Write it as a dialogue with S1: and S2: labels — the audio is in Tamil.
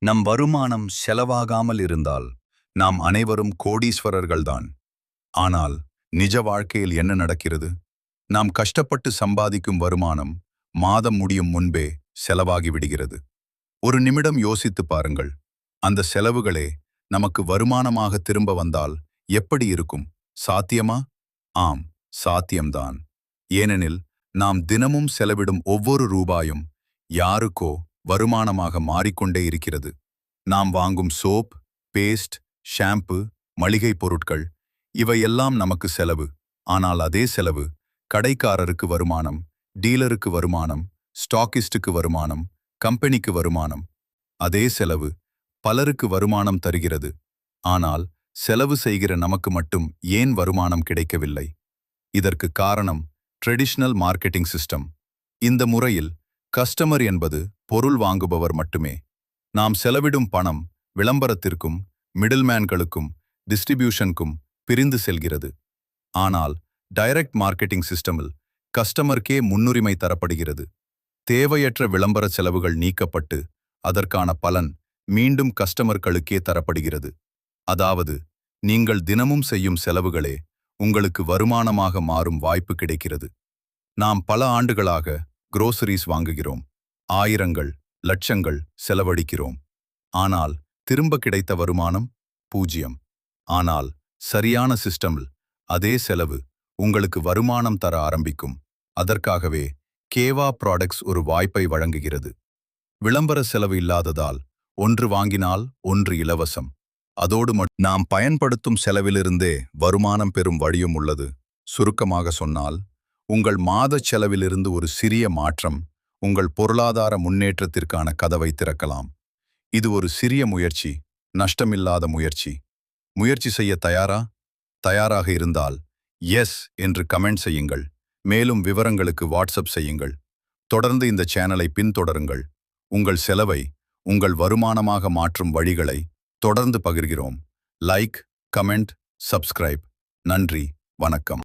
S1: நம் வருமானம் செலவாகாமல் இருந்தால் நாம் அனைவரும் கோடீஸ்வரர்கள்தான். ஆனால் நிஜ வாழ்க்கையில் என்ன நடக்கிறது? நாம் கஷ்டப்பட்டு சம்பாதிக்கும் வருமானம் மாதம் முடியும் முன்பே செலவாகி விடுகிறது. ஒரு நிமிடம் யோசித்து பாருங்கள். அந்த செலவுகளே நமக்கு வருமானமாக திரும்ப வந்தால் எப்படி இருக்கும்? சாத்தியமா? ஆம், சாத்தியம்தான். ஏனெனில் நாம் தினமும் செலவிடும் ஒவ்வொரு ரூபாயும் யாருக்கோ வருமானமாக மாறிக்கொண்டே இருக்கிறது. நாம் வாங்கும் சோப், பேஸ்ட், ஷாம்பு, மளிகை பொருட்கள் இவையெல்லாம் நமக்கு செலவு. ஆனால் அதே செலவு கடைக்காரருக்கு வருமானம், டீலருக்கு வருமானம், ஸ்டாக்கிஸ்டுக்கு வருமானம், கம்பெனிக்கு வருமானம். அதே செலவு பலருக்கு வருமானம் தருகிறது. ஆனால் செலவு செய்கிற நமக்கு மட்டும் ஏன் வருமானம் கிடைக்கவில்லை? இதற்கு காரணம் ட்ரெடிஷனல் மார்க்கெட்டிங் சிஸ்டம். இந்த முறையில் கஸ்டமர் என்பது பொருள் வாங்குபவர் மட்டுமே. நாம் செலவிடும் பணம் விளம்பரத்திற்கும், மிடில்மேன்களுக்கும், டிஸ்ட்ரிபியூஷனுக்கும் பிரிந்து செல்கிறது. ஆனால் டைரக்ட் மார்க்கெட்டிங் சிஸ்டமில் கஸ்டமருக்கே முன்னுரிமை தரப்படுகிறது. தேவையற்ற விளம்பர செலவுகள் நீக்கப்பட்டு அதற்கான பலன் மீண்டும் கஸ்டமர்களுக்கே தரப்படுகிறது. அதாவது நீங்கள் தினமும் செய்யும் செலவுகளே உங்களுக்கு வருமானமாக மாறும் வாய்ப்பு கிடைக்கிறது. நாம் பல ஆண்டுகளாக குரோசரிஸ் வாங்குகிறோம். ஆயிரங்கள், லட்சங்கள் செலவழிக்கிறோம். ஆனால் திரும்ப கிடைத்த வருமானம் 0. ஆனால் சரியான சிஸ்டமில் அதே செலவு உங்களுக்கு வருமானம் தர ஆரம்பிக்கும். அதற்காகவே கேவா ப்ராடக்ட்ஸ் ஒரு வாய்ப்பை வழங்குகிறது. விளம்பர செலவு இல்லாததால் ஒன்று வாங்கினால் ஒன்று இலவசம். அதோடு நாம் பயன்படுத்தும் செலவிலிருந்தே வருமானம் பெறும் வழியும் உள்ளது. சுருக்கமாக சொன்னால், உங்கள் மாதச் செலவிலிருந்து ஒரு சிறிய மாற்றம் உங்கள் பொருளாதார முன்னேற்றத்திற்கான கதவை திறக்கலாம். இது ஒரு சிறிய முயற்சி, நஷ்டமில்லாத முயற்சி. முயற்சி செய்ய தயாரா? தயாராக இருந்தால் எஸ் என்று கமெண்ட் செய்யுங்கள். மேலும் விவரங்களுக்கு வாட்ஸ்அப் செய்யுங்கள். தொடர்ந்து இந்த சேனலை பின்தொடருங்கள். உங்கள் செலவை உங்கள் வருமானமாக மாற்றும் வழிகளை தொடர்ந்து பகிர்கிறோம். Like, comment, subscribe. நன்றி, வணக்கம்.